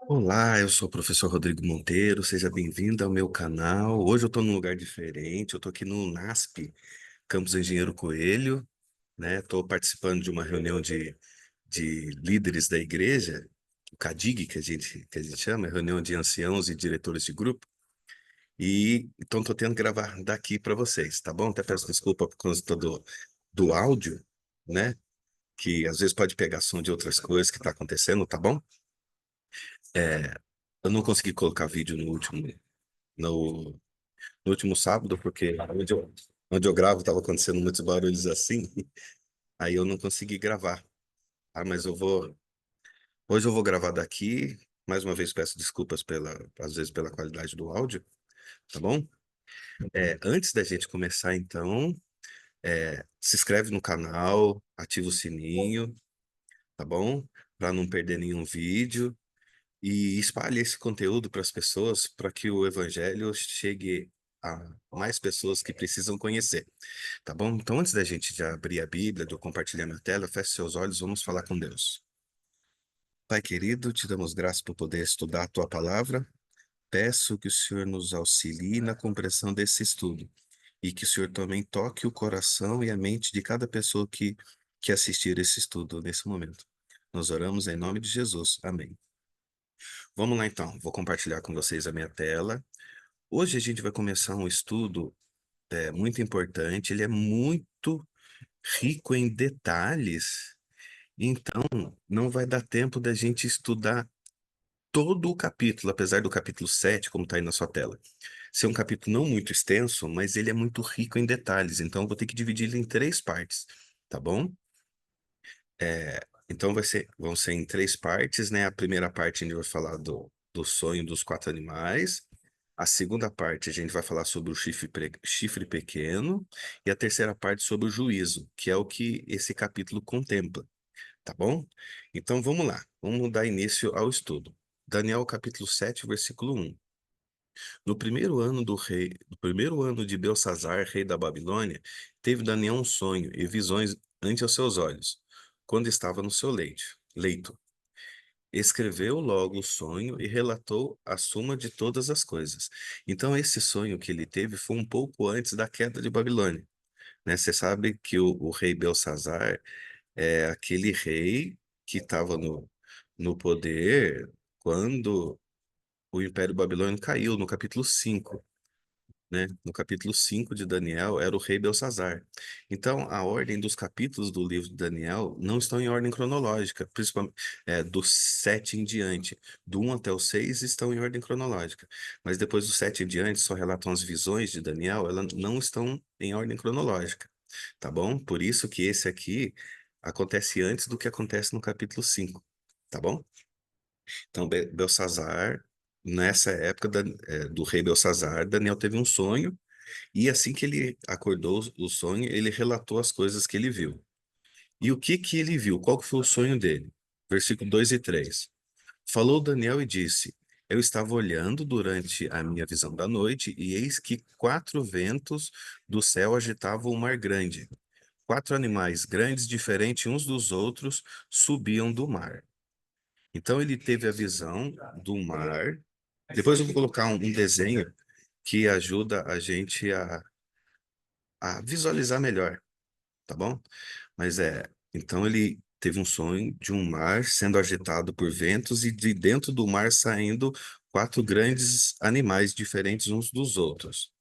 Olá, eu sou o professor Rodrigo Monteiro, seja bem-vindo ao meu canal. Hoje eu estou num lugar diferente, eu estou aqui no NASP, Campus Engenheiro Coelho, né? Estou participando de uma reunião de líderes da igreja, o CADIG, que a gente chama, é reunião de anciãos e diretores de grupo, e então estou tendo que gravar daqui para vocês, tá bom? Até peço desculpa por causa do áudio, né? Que às vezes pode pegar som de outras coisas que está acontecendo, tá bom? É, eu não consegui colocar vídeo no, no último sábado, porque onde eu gravo estava acontecendo muitos barulhos assim, aí eu não consegui gravar. Ah, mas hoje eu vou gravar daqui. Mais uma vez peço desculpas às vezes pela qualidade do áudio, tá bom? Antes da gente começar, então, se inscreve no canal, ativa o sininho, tá bom? Para não perder nenhum vídeo. E espalhe esse conteúdo para as pessoas, para que o evangelho chegue a mais pessoas que precisam conhecer, tá bom? Então, antes da gente já abrir a Bíblia, de eu compartilhar minha tela, feche seus olhos, vamos falar com Deus. Pai querido, te damos graças por poder estudar a tua palavra. Peço que o Senhor nos auxilie na compreensão desse estudo e que o Senhor também toque o coração e a mente de cada pessoa que assistir esse estudo nesse momento. Nós oramos em nome de Jesus. Amém. Vamos lá então, vou compartilhar com vocês a minha tela. Hoje a gente vai começar um estudo muito importante, ele é muito rico em detalhes, então não vai dar tempo da gente estudar todo o capítulo, apesar do capítulo 7, como está aí na sua tela. Ser um capítulo não muito extenso, mas ele é muito rico em detalhes, então eu vou ter que dividir ele em três partes, tá bom? Então vão ser em três partes, né? A primeira parte a gente vai falar do sonho dos quatro animais. A segunda parte a gente vai falar sobre o chifre pequeno. E a terceira parte sobre o juízo, que é o que esse capítulo contempla, tá bom? Então vamos lá, vamos dar início ao estudo. Daniel capítulo 7, versículo 1. No primeiro ano de Belsazar, rei da Babilônia, teve Daniel um sonho e visões ante os seus olhos, quando estava no seu leito. Escreveu logo o sonho e relatou a suma de todas as coisas. Então, esse sonho que ele teve foi um pouco antes da queda de Babilônia, né? Você sabe que o rei Belsazar é aquele rei que estava no poder quando o Império Babilônico caiu, no capítulo 5, né? No capítulo 5 de Daniel era o rei Belsazar. Então, a ordem dos capítulos do livro de Daniel não estão em ordem cronológica, principalmente do 7 em diante. Do um até o 6 estão em ordem cronológica. Mas depois do 7 em diante, só relatam as visões de Daniel, elas não estão em ordem cronológica, tá bom? Por isso que esse aqui acontece antes do que acontece no capítulo 5, tá bom? Então, Belsazar, nessa época do rei Belsazar, Daniel teve um sonho e assim que ele acordou o sonho, ele relatou as coisas que ele viu. E o que que ele viu? Qual que foi o sonho dele? Versículo 2 e 3. Falou Daniel e disse: Eu estava olhando durante a minha visão da noite, e eis que quatro ventos do céu agitavam o mar grande. Quatro animais grandes, diferentes uns dos outros, subiam do mar. Então ele teve a visão do mar. Depois eu vou colocar um desenho que ajuda a gente a visualizar melhor, tá bom? Mas então ele teve um sonho de um mar sendo agitado por ventos e de dentro do mar saindo quatro grandes animais diferentes uns dos outros.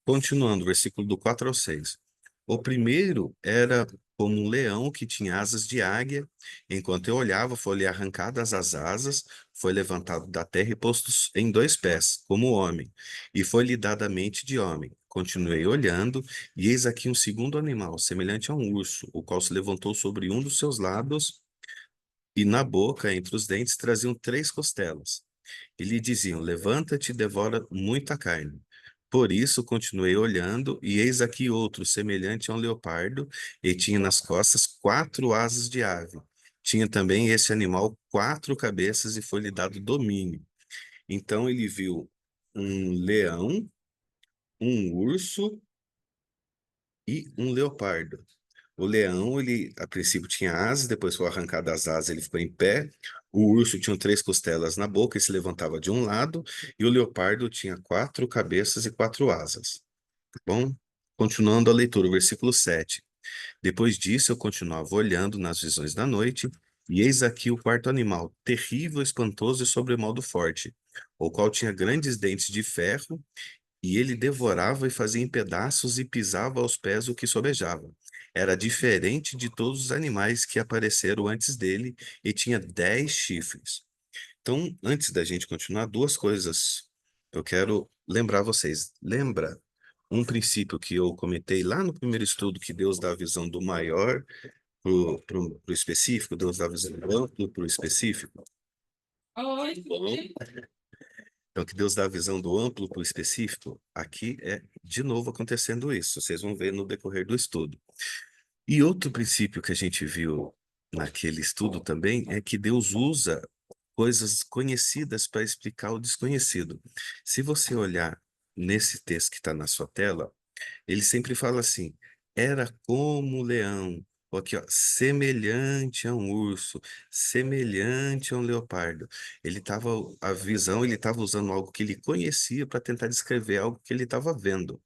Continuando, versículo do 4 ao 6. O primeiro era como um leão que tinha asas de águia. Enquanto eu olhava, foi-lhe arrancadas as asas, foi levantado da terra e posto em dois pés, como homem, e foi-lhe dada a mente de homem. Continuei olhando, e eis aqui um segundo animal, semelhante a um urso, o qual se levantou sobre um dos seus lados, e na boca, entre os dentes, traziam três costelas. E lhe diziam: Levanta-te e devora muita carne. Por isso continuei olhando, e eis aqui outro, semelhante a um leopardo, e tinha nas costas quatro asas de ave. Tinha também esse animal quatro cabeças, e foi-lhe dado domínio. Então ele viu um leão, um urso e um leopardo. O leão, ele a princípio tinha asas, depois foi arrancado as asas, ele ficou em pé. O urso tinha três costelas na boca e se levantava de um lado, e o leopardo tinha quatro cabeças e quatro asas. Tá bom? Continuando a leitura, o versículo 7. Depois disso, eu continuava olhando nas visões da noite, e eis aqui o quarto animal, terrível, espantoso e sobremodo forte, o qual tinha grandes dentes de ferro, e ele devorava e fazia em pedaços e pisava aos pés o que sobejava. Era diferente de todos os animais que apareceram antes dele e tinha 10 chifres. Então, antes da gente continuar, duas coisas eu quero lembrar vocês. Lembra um princípio que eu comentei lá no primeiro estudo, que Deus dá a visão do maior para o específico, Deus dá a visão do amplo para o específico? Bom, então, que Deus dá a visão do amplo para o específico, aqui é de novo acontecendo isso. Vocês vão ver no decorrer do estudo. E outro princípio que a gente viu naquele estudo também é que Deus usa coisas conhecidas para explicar o desconhecido. Se você olhar nesse texto que está na sua tela, ele sempre fala assim: era como um leão, ou aqui, ó, semelhante a um urso, semelhante a um leopardo. Ele estava, a visão, ele estava usando algo que ele conhecia para tentar descrever algo que ele estava vendo.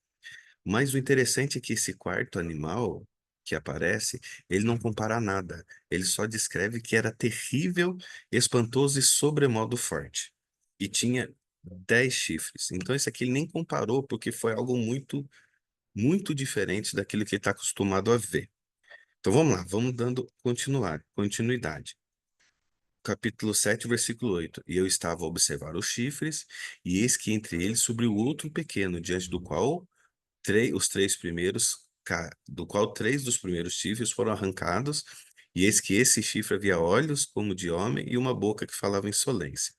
Mas o interessante é que esse quarto animal que aparece, ele não compara nada. Ele só descreve que era terrível, espantoso e sobremodo forte. E tinha 10 chifres. Então, esse aqui ele nem comparou, porque foi algo muito, muito diferente daquilo que ele está acostumado a ver. Então, vamos lá, vamos dando continuidade. Capítulo 7, versículo 8. E eu estava a observar os chifres, e eis que entre eles subiu outro pequeno, diante do qual os três primeiros, do qual três dos primeiros chifres foram arrancados, e eis que esse chifre havia olhos como de homem e uma boca que falava insolência.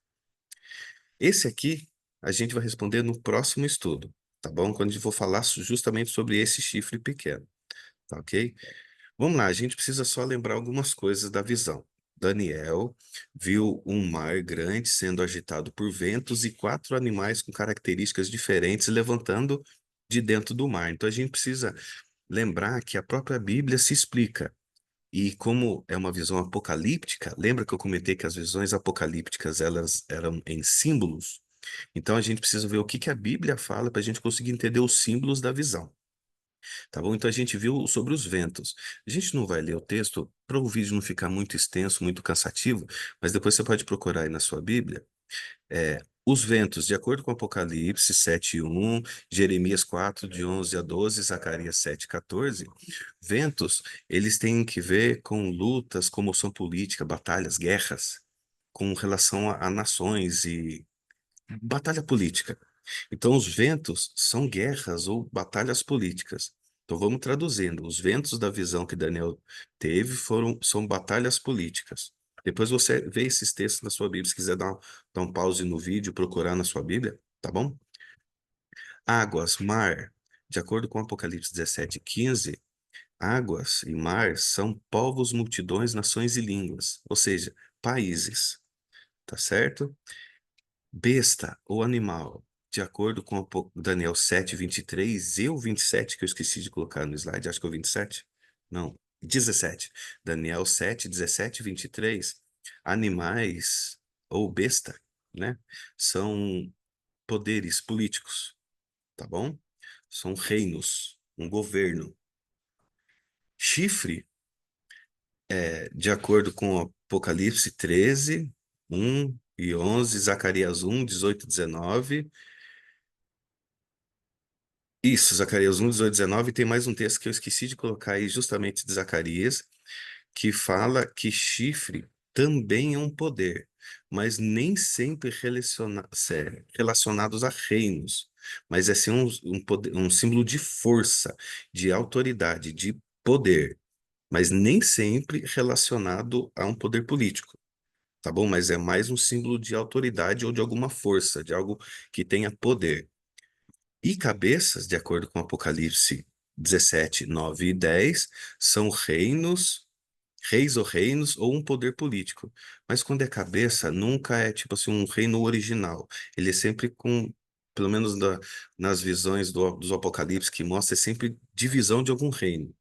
Esse aqui a gente vai responder no próximo estudo, tá bom? Quando a gente for falar justamente sobre esse chifre pequeno, tá ok? Vamos lá, a gente precisa só lembrar algumas coisas da visão. Daniel viu um mar grande sendo agitado por ventos e quatro animais com características diferentes levantando de dentro do mar. Então a gente precisa lembrar que a própria Bíblia se explica. E como é uma visão apocalíptica, lembra que eu comentei que as visões apocalípticas elas eram em símbolos? Então a gente precisa ver o que que a Bíblia fala para a gente conseguir entender os símbolos da visão. Tá bom? Então a gente viu sobre os ventos. A gente não vai ler o texto para o vídeo não ficar muito extenso, muito cansativo, mas depois você pode procurar aí na sua Bíblia. Os ventos, de acordo com Apocalipse 7:1, Jeremias 4, de 11 a 12, Zacarias 7:14, ventos, eles têm que ver com lutas, comoção política, batalhas, guerras, com relação a nações e batalha política. Então, os ventos são guerras ou batalhas políticas. Então, vamos traduzindo. Os ventos da visão que Daniel teve são batalhas políticas. Depois você vê esses textos na sua Bíblia. Se quiser dar um pause no vídeo, procurar na sua Bíblia, tá bom? Águas, mar. De acordo com Apocalipse 17:15, águas e mar são povos, multidões, nações e línguas. Ou seja, países. Tá certo? Besta ou animal, de acordo com Daniel 7:23 e o 27, que eu esqueci de colocar no slide, acho que é o 27. Não, 17. Daniel 7:17 e 23. Animais ou besta, né? São poderes políticos, tá bom? São reinos, um governo. Chifre, de acordo com Apocalipse 13:1 e 11, Zacarias 1:18 e 19. Isso, Zacarias 1:18 e 19. Tem mais um texto que eu esqueci de colocar aí, justamente de Zacarias, que fala que chifre também é um poder, mas nem sempre relacionados a reinos, mas é sim um símbolo de força, de autoridade, de poder, mas nem sempre relacionado a um poder político, tá bom? Mas é mais um símbolo de autoridade ou de alguma força, de algo que tenha poder. E cabeças, de acordo com Apocalipse 17:9 e 10, são reinos, reis ou reinos, ou um poder político. Mas quando é cabeça, nunca é tipo assim um reino original. Ele é sempre com, pelo menos nas visões dos Apocalipse que mostra, é sempre divisão de algum reino.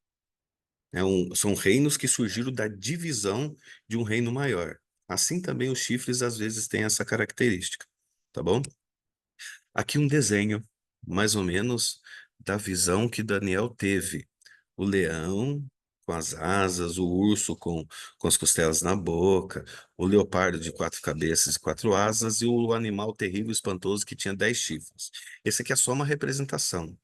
São reinos que surgiram da divisão de um reino maior. Assim também os chifres às vezes têm essa característica, tá bom? Aqui um desenho, mais ou menos, da visão que Daniel teve. O leão com as asas, o urso com as costelas na boca, o leopardo de 4 cabeças e 4 asas e o animal terrível e espantoso que tinha 10 chifres. Esse aqui é só uma representação,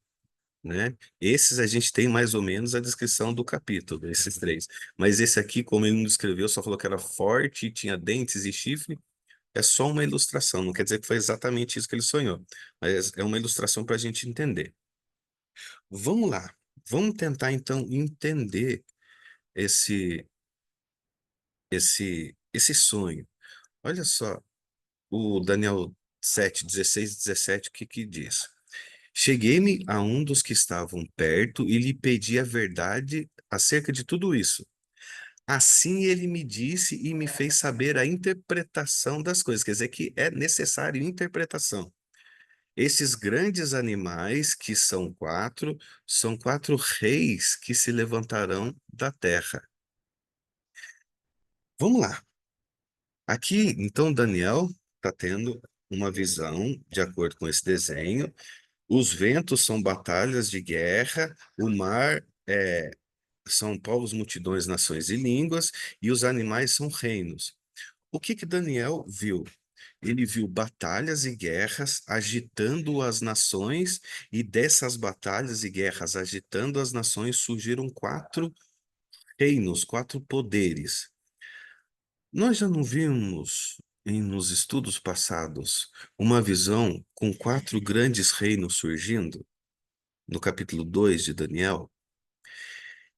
né? Esses a gente tem mais ou menos a descrição do capítulo, esses três. Mas esse aqui, como ele não descreveu, só falou que era forte, tinha dentes e chifre, é só uma ilustração, não quer dizer que foi exatamente isso que ele sonhou, mas é uma ilustração para a gente entender. Vamos lá, vamos tentar então entender esse esse sonho. Olha só, o Daniel 7, 16 e 17, o que que diz? Cheguei-me a um dos que estavam perto e lhe pedi a verdade acerca de tudo isso. Assim ele me disse e me fez saber a interpretação das coisas. Quer dizer que é necessário interpretação. Esses grandes animais, que são 4 reis que se levantarão da terra. Vamos lá. Aqui, então, Daniel está tendo uma visão, de acordo com esse desenho. Os ventos são batalhas de guerra, o mar são povos, multidões, nações e línguas, e os animais são reinos. O que que Daniel viu? Ele viu batalhas e guerras agitando as nações, e dessas batalhas e guerras agitando as nações surgiram 4 reinos, 4 poderes. Nós já não vimos nos estudos passados uma visão com 4 grandes reinos surgindo no capítulo 2 de Daniel?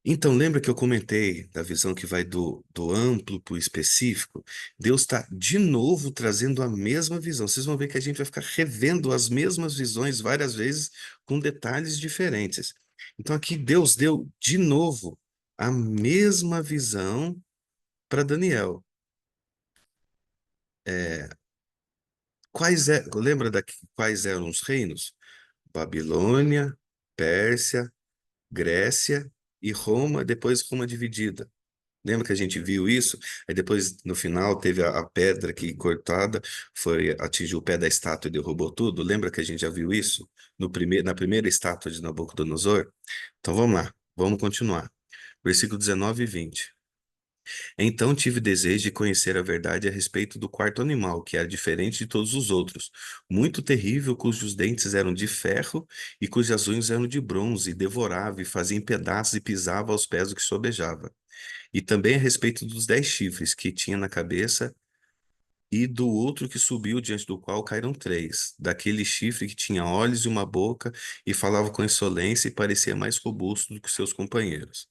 Então, lembra que eu comentei da visão que vai do amplo para o específico? Deus está de novo trazendo a mesma visão. Vocês vão ver que a gente vai ficar revendo as mesmas visões várias vezes, com detalhes diferentes. Então, aqui Deus deu de novo a mesma visão para Daniel. É, lembra quais eram os reinos? Babilônia, Pérsia, Grécia e Roma, depois Roma dividida. Lembra que a gente viu isso? Aí depois, no final, teve a pedra que cortada, atingiu o pé da estátua e derrubou tudo. Lembra que a gente já viu isso na primeira estátua de Nabucodonosor? Então vamos lá, vamos continuar. Versículo 19 e 20. Então tive desejo de conhecer a verdade a respeito do quarto animal, que era diferente de todos os outros, muito terrível, cujos dentes eram de ferro e cujas unhas eram de bronze, e devorava e fazia em pedaços e pisava aos pés do que sobejava. E também a respeito dos 10 chifres que tinha na cabeça, e do outro que subiu, diante do qual caíram 3, daquele chifre que tinha olhos e uma boca, e falava com insolência e parecia mais robusto do que seus companheiros.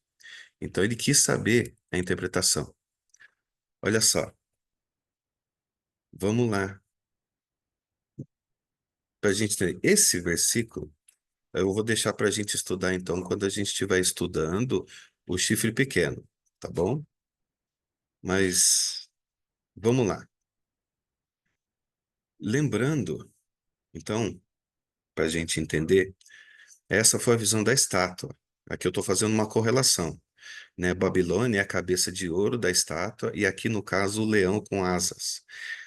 Então ele quis saber a interpretação. Olha só, vamos lá, para a gente ter esse versículo, eu vou deixar para a gente estudar então quando a gente estiver estudando o chifre pequeno, tá bom? Mas vamos lá. Lembrando, então, para a gente entender. Essa foi a visão da estátua. Aqui eu estou fazendo uma correlação, né? Babilônia é a cabeça de ouro da estátua e aqui no caso o leão com asas.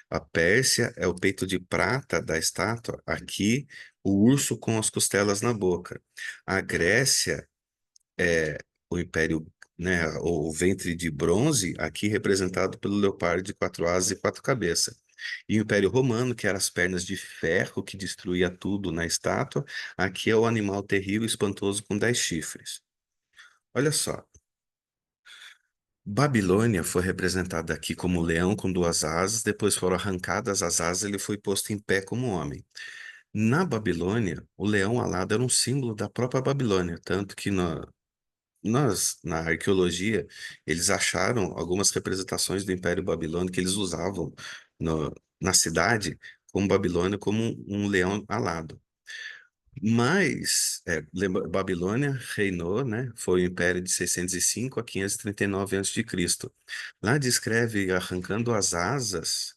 A Pérsia é o peito de prata da estátua, aqui o urso com as costelas na boca. A Grécia é o império, né? O ventre de bronze, aqui representado pelo leopardo de 4 asas e 4 cabeças. E o Império Romano, que eram as pernas de ferro que destruía tudo na estátua, aqui é o animal terrível e espantoso com 10 chifres. Olha só, Babilônia foi representada aqui como leão com 2 asas, depois foram arrancadas as asas, ele foi posto em pé como homem. Na Babilônia, o leão alado era um símbolo da própria Babilônia, tanto que na arqueologia, eles acharam algumas representações do Império Babilônico que eles usavam na cidade, como Babilônia, como um leão alado. Mas, Babilônia reinou, né? Foi o império de 605 a 539 a.C. Lá descreve arrancando as asas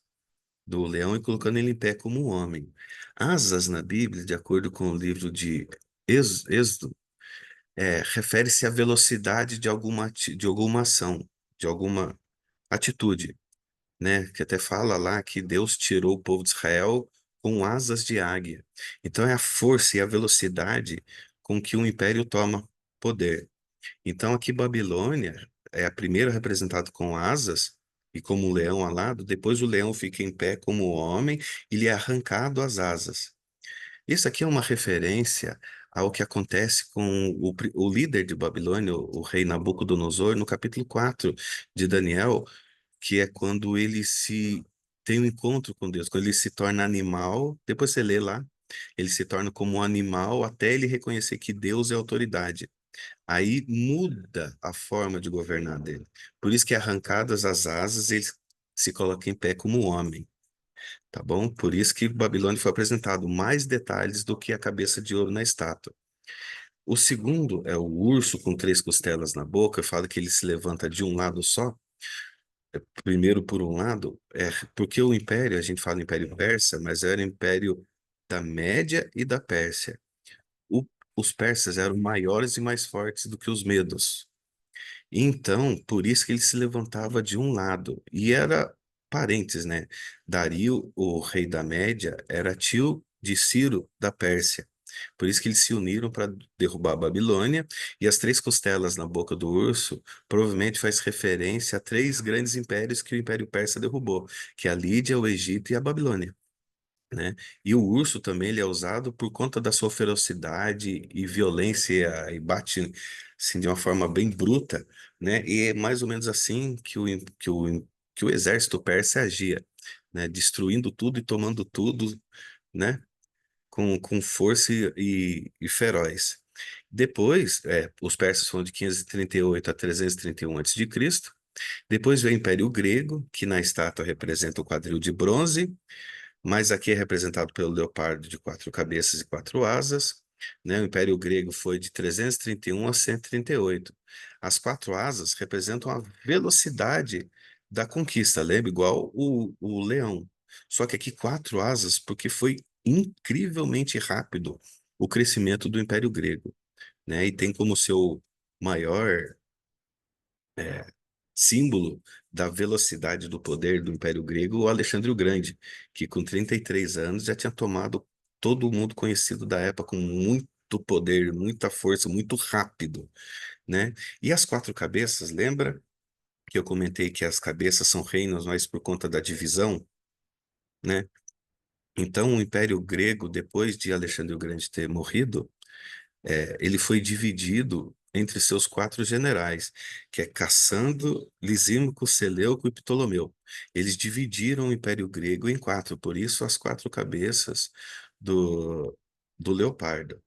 do leão e colocando ele em pé como um homem. Asas na Bíblia, de acordo com o livro de Êxodo, refere-se à velocidade de alguma ação, de alguma atitude, né? Que até fala lá que Deus tirou o povo de Israel com asas de águia. Então é a força e a velocidade com que o império toma poder. Então aqui Babilônia é a primeira representada com asas e como um leão alado, depois o leão fica em pé como homem e lhe é arrancado as asas. Isso aqui é uma referência ao que acontece com o líder de Babilônia, o rei Nabucodonosor, no capítulo 4 de Daniel, que é quando ele se tem um encontro com Deus, quando ele se torna animal, depois você lê lá, ele se torna como um animal até ele reconhecer que Deus é autoridade. Aí muda a forma de governar dele. Por isso que arrancadas as asas, ele se coloca em pé como homem, tá bom? Por isso que Babilônia foi apresentado mais detalhes do que a cabeça de ouro na estátua. O segundo é o urso com três costelas na boca, fala que ele se levanta de um lado só. Primeiro, por um lado, porque o império, a gente fala Império Persa, mas era o Império da Média e da Pérsia. O- os persas eram maiores e mais fortes do que os medos. Então, por isso que ele se levantava de um lado. E era parentes, né? Dario, o rei da Média, era tio de Ciro da Pérsia. Por isso que eles se uniram para derrubar a Babilônia. E as três costelas na boca do urso provavelmente faz referência a três grandes impérios que o Império Persa derrubou, que é a Lídia, o Egito e a Babilônia, né? E o urso também ele é usado por conta da sua ferocidade e violência e bate assim, de uma forma bem bruta, né? E é mais ou menos assim que o exército persa agia, né? Destruindo tudo e tomando tudo, né? Com força e feroz. Depois, os persas foram de 538 a 331 a.C. Depois veio o Império Grego, que na estátua representa o quadril de bronze, mas aqui é representado pelo leopardo de quatro cabeças e quatro asas, né? O Império Grego foi de 331 a 138. As quatro asas representam a velocidade da conquista, lembra? Igual o leão. Só que aqui quatro asas, porque foi incrivelmente rápido o crescimento do Império Grego, né? E tem como seu maior símbolo da velocidade do poder do Império Grego, o Alexandre o Grande, que com 33 anos já tinha tomado todo mundo conhecido da época com muito poder, muita força, muito rápido, né? E as quatro cabeças, lembra que eu comentei que as cabeças são reinos, mas por conta da divisão, né? Então, o Império Grego, depois de Alexandre o Grande ter morrido, ele foi dividido entre seus quatro generais, que é Cassandro, Lisímaco, Seleuco e Ptolomeu. Eles dividiram o Império Grego em quatro, por isso as quatro cabeças do, do leopardo.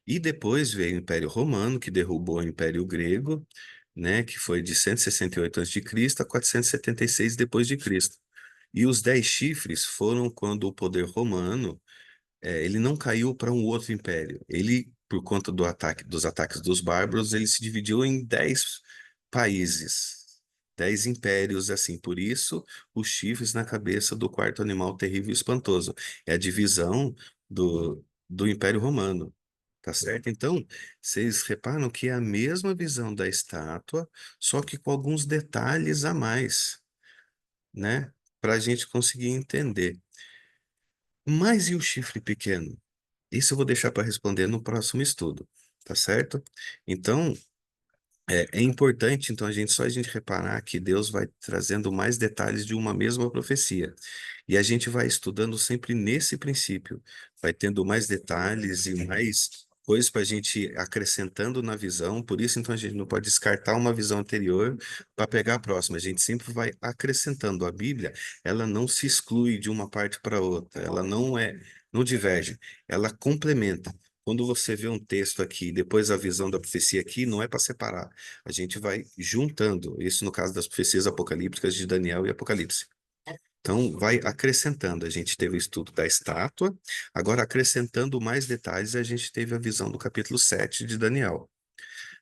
E depois veio o Império Romano, que derrubou o Império Grego, né, que foi de 168 a.C. a 476 depois de Cristo. E os 10 chifres foram quando o poder romano ele não caiu para um outro império. Ele, por conta dos ataques dos bárbaros, ele se dividiu em 10 países, 10 impérios, assim. Por isso, os chifres na cabeça do quarto animal terrível e espantoso. É a divisão do Império Romano. Tá certo? Então, vocês reparam que é a mesma visão da estátua, só que com alguns detalhes a mais, né? Para a gente conseguir entender. Mas e o chifre pequeno? Isso eu vou deixar para responder no próximo estudo, tá certo? Então, é importante, então, a gente reparar que Deus vai trazendo mais detalhes de uma mesma profecia. E a gente vai estudando sempre nesse princípio, vai tendo mais detalhes e mais coisas para a gente ir acrescentando na visão. Por isso, então, a gente não pode descartar uma visão anterior para pegar a próxima. A gente sempre vai acrescentando. A Bíblia, ela não se exclui de uma parte para outra, ela não diverge, ela complementa. Quando você vê um texto aqui, depois a visão da profecia aqui, não é para separar. A gente vai juntando, isso no caso das profecias apocalípticas de Daniel e Apocalipse. Então, vai acrescentando. A gente teve o estudo da estátua, agora acrescentando mais detalhes, a gente teve a visão do capítulo 7 de Daniel.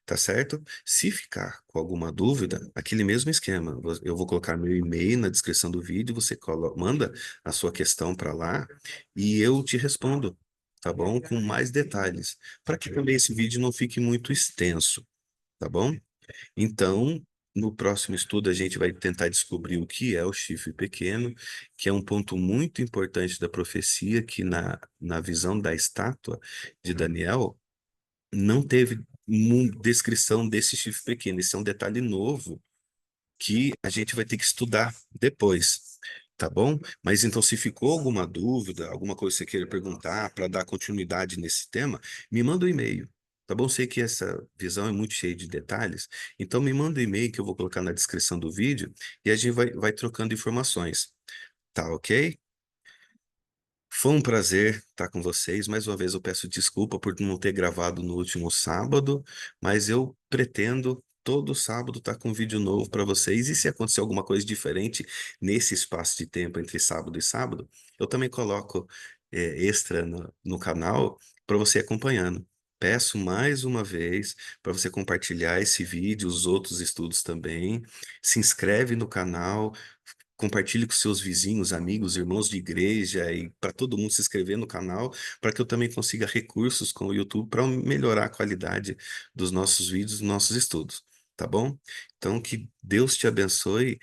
Tá certo? Se ficar com alguma dúvida, aquele mesmo esquema. Eu vou colocar meu e-mail na descrição do vídeo, você manda a sua questão para lá e eu te respondo. tá bom? Com mais detalhes, para que também esse vídeo não fique muito extenso, tá bom? Então, no próximo estudo, a gente vai tentar descobrir o que é o chifre pequeno, que é um ponto muito importante da profecia, que na visão da estátua de Daniel, não teve descrição desse chifre pequeno. Esse é um detalhe novo que a gente vai ter que estudar depois, tá bom? Mas então, se ficou alguma dúvida, alguma coisa que você queira perguntar para dar continuidade nesse tema, me manda um e-mail. Tá bom? Sei que essa visão é muito cheia de detalhes, então me manda um e-mail que eu vou colocar na descrição do vídeo e a gente vai trocando informações. Tá ok? Foi um prazer estar com vocês. Mais uma vez eu peço desculpa por não ter gravado no último sábado, mas eu pretendo todo sábado estar com um vídeo novo para vocês. E se acontecer alguma coisa diferente nesse espaço de tempo entre sábado e sábado, eu também coloco extra no canal para você acompanhando. Peço mais uma vez para você compartilhar esse vídeo, os outros estudos também. Se inscreve no canal. Compartilhe com seus vizinhos, amigos, irmãos de igreja e para todo mundo se inscrever no canal, para que eu também consiga recursos com o YouTube para melhorar a qualidade dos nossos vídeos, dos nossos estudos, tá bom? Então, que Deus te abençoe.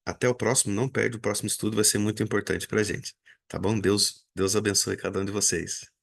Até o próximo, não perde o próximo estudo, vai ser muito importante para a gente, tá bom? Deus abençoe cada um de vocês.